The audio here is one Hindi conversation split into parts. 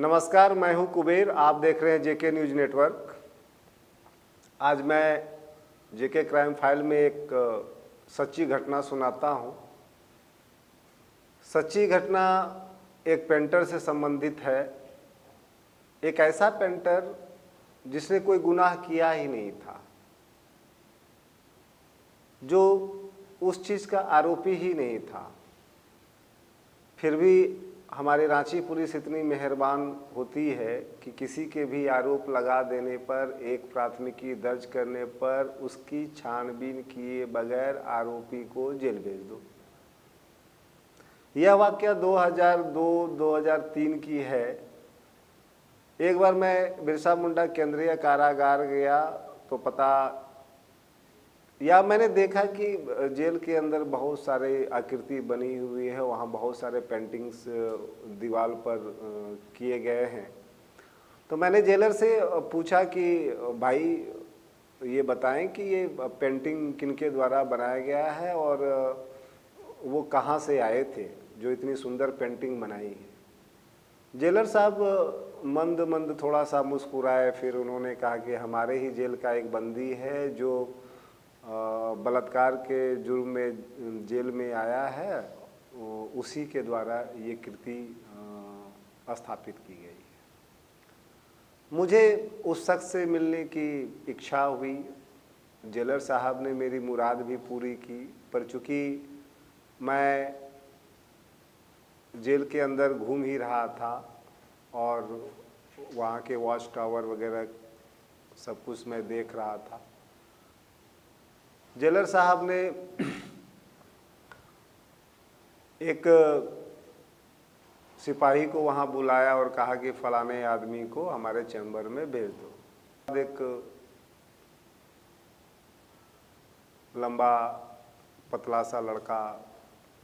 नमस्कार, मैं हूं कुबेर। आप देख रहे हैं जेके न्यूज नेटवर्क। आज मैं जेके क्राइम फाइल में एक सच्ची घटना सुनाता हूं। सच्ची घटना एक पेंटर से संबंधित है। एक ऐसा पेंटर जिसने कोई गुनाह किया ही नहीं था, जो उस चीज़ का आरोपी ही नहीं था, फिर भी हमारी रांची पुलिस इतनी मेहरबान होती है कि किसी के भी आरोप लगा देने पर, एक प्राथमिकी दर्ज करने पर उसकी छानबीन किए बगैर आरोपी को जेल भेज दो। यह वाकया 2002-2003 की है। एक बार मैं बिरसा मुंडा केंद्रीय कारागार गया तो मैंने देखा कि जेल के अंदर बहुत सारे आकृति बनी हुई है, वहाँ बहुत सारे पेंटिंग्स दीवार पर किए गए हैं। तो मैंने जेलर से पूछा कि भाई ये बताएं कि ये पेंटिंग किनके द्वारा बनाया गया है और वो कहाँ से आए थे जो इतनी सुंदर पेंटिंग बनाई है। जेलर साहब मंद मंद थोड़ा सा मुस्कुराए, फिर उन्होंने कहा कि हमारे ही जेल का एक बंदी है जो बलात्कार के जुर्म में जेल में आया है, उसी के द्वारा ये कृति स्थापित की गई है। मुझे उस शख्स से मिलने की इच्छा हुई। जेलर साहब ने मेरी मुराद भी पूरी की, पर चूँकि मैं जेल के अंदर घूम ही रहा था और वहाँ के वॉच टावर वगैरह सब कुछ मैं देख रहा था, जेलर साहब ने एक सिपाही को वहाँ बुलाया और कहा कि फलाने आदमी को हमारे चैम्बर में भेज दो। एक लंबा पतला सा लड़का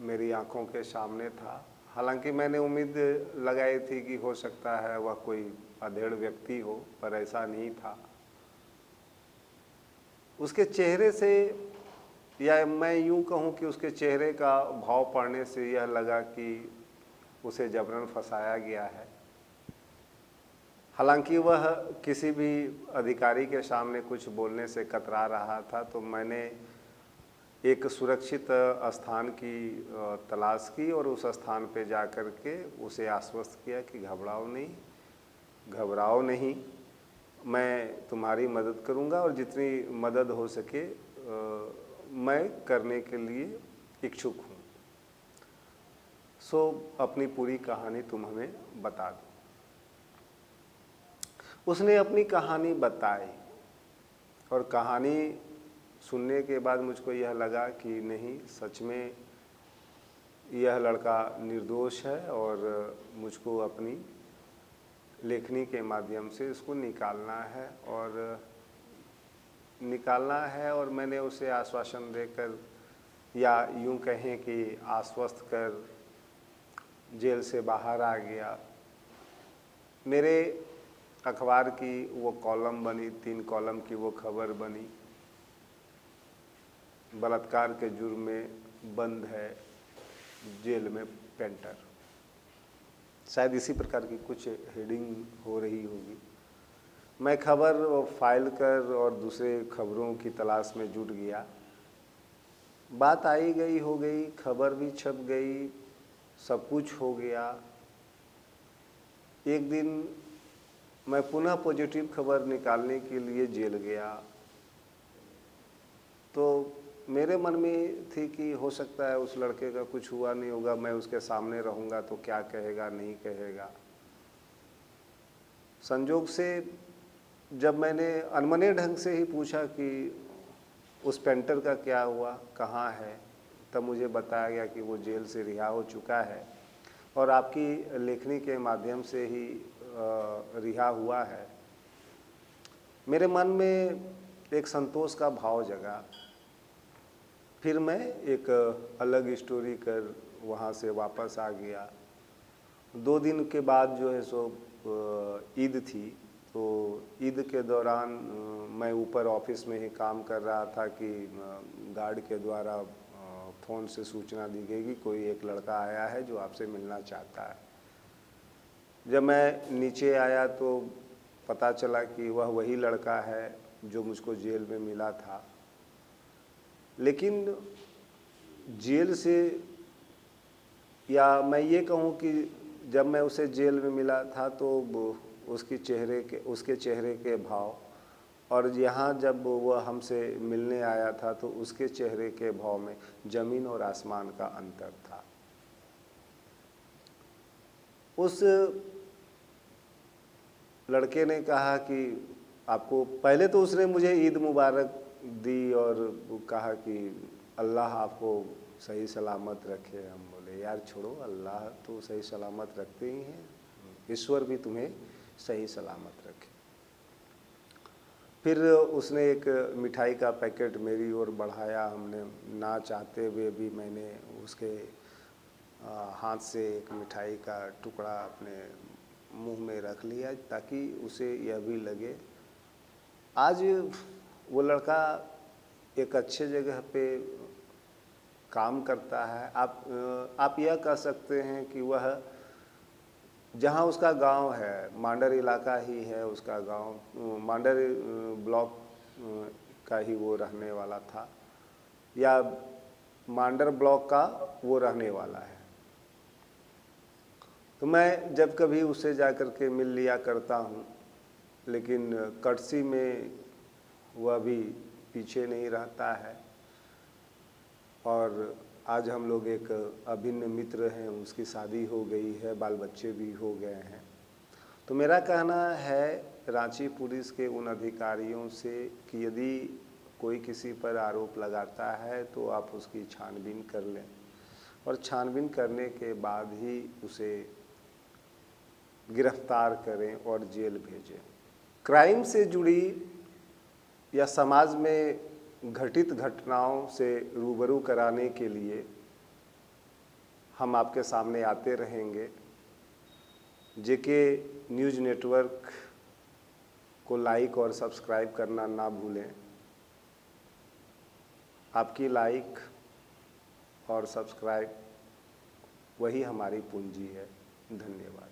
मेरी आंखों के सामने था। हालांकि मैंने उम्मीद लगाई थी कि हो सकता है वह कोई अधेड़ व्यक्ति हो, पर ऐसा नहीं था। उसके चेहरे से, या मैं यूं कहूं कि उसके चेहरे का भाव पढ़ने से यह लगा कि उसे जबरन फंसाया गया है। हालांकि वह किसी भी अधिकारी के सामने कुछ बोलने से कतरा रहा था, तो मैंने एक सुरक्षित स्थान की तलाश की और उस स्थान पे जाकर के उसे आश्वस्त किया कि घबराओ नहीं, मैं तुम्हारी मदद करूंगा और जितनी मदद हो सके मैं करने के लिए इच्छुक हूँ। सो अपनी पूरी कहानी तुम हमें बता दो। उसने अपनी कहानी बताई और कहानी सुनने के बाद मुझको यह लगा कि नहीं, सच में यह लड़का निर्दोष है और मुझको अपनी लेखनी के माध्यम से इसको निकालना है और मैंने उसे आश्वासन देकर, या यूं कहें कि आश्वस्त कर, जेल से बाहर आ गया। मेरे अखबार की वो कॉलम बनी, 3 कॉलम की वो खबर बनी, बलात्कार के जुर्म में बंद है जेल में पेंटर। शायद इसी प्रकार की कुछ हेडिंग हो रही होगी। मैं खबर फाइल कर और दूसरे खबरों की तलाश में जुट गया। बात आई गई हो गई, खबर भी छप गई, सब कुछ हो गया। एक दिन मैं पुनः पॉजिटिव खबर निकालने के लिए जेल गया, तो मेरे मन में थी कि हो सकता है उस लड़के का कुछ हुआ नहीं होगा, मैं उसके सामने रहूँगा तो क्या कहेगा नहीं कहेगा। संजोग से जब मैंने अनमने ढंग से ही पूछा कि उस पेंटर का क्या हुआ, कहाँ है, तब मुझे बताया गया कि वो जेल से रिहा हो चुका है और आपकी लेखनी के माध्यम से ही रिहा हुआ है। मेरे मन में एक संतोष का भाव जगा। फिर मैं एक अलग स्टोरी कर वहाँ से वापस आ गया। 2 दिन के बाद जो है सो ईद थी, तो ईद के दौरान मैं ऊपर ऑफिस में ही काम कर रहा था कि गार्ड के द्वारा फ़ोन से सूचना दी गई कि कोई एक लड़का आया है जो आपसे मिलना चाहता है। जब मैं नीचे आया तो पता चला कि वह वही लड़का है जो मुझको जेल में मिला था। लेकिन जेल से, या मैं ये कहूँ कि जब मैं उसे जेल में मिला था तो उसके चेहरे के भाव, और यहाँ जब वह हमसे मिलने आया था तो उसके चेहरे के भाव में ज़मीन और आसमान का अंतर था। उस लड़के ने कहा कि आपको, पहले तो उसने मुझे ईद मुबारक दी और कहा कि अल्लाह आपको सही सलामत रखे। हम बोले यार छोड़ो, अल्लाह तो सही सलामत रखते ही हैं, ईश्वर भी तुम्हें सही सलामत रखे। फिर उसने एक मिठाई का पैकेट मेरी ओर बढ़ाया। हमने ना चाहते हुए भी मैंने उसके हाथ से एक मिठाई का टुकड़ा अपने मुंह में रख लिया ताकि उसे यह भी लगे। आज वो लड़का एक अच्छे जगह पे काम करता है। आप यह कह सकते हैं कि वह, जहाँ उसका गांव है, मांडर इलाका ही है उसका गांव, मांडर ब्लॉक का ही वो रहने वाला था, या मांडर ब्लॉक का वो रहने वाला है। तो मैं जब कभी उससे जाकर के मिल लिया करता हूँ, लेकिन कर्सी में वह भी पीछे नहीं रहता है। और आज हम लोग एक अभिन्न मित्र हैं, उसकी शादी हो गई है, बाल बच्चे भी हो गए हैं। तो मेरा कहना है रांची पुलिस के उन अधिकारियों से कि यदि कोई किसी पर आरोप लगाता है तो आप उसकी छानबीन कर लें, और छानबीन करने के बाद ही उसे गिरफ्तार करें और जेल भेजें। क्राइम से जुड़ी या समाज में घटित घटनाओं से रूबरू कराने के लिए हम आपके सामने आते रहेंगे। जेके न्यूज़ नेटवर्क को लाइक और सब्सक्राइब करना ना भूलें। आपकी लाइक और सब्सक्राइब वही हमारी पूंजी है। धन्यवाद।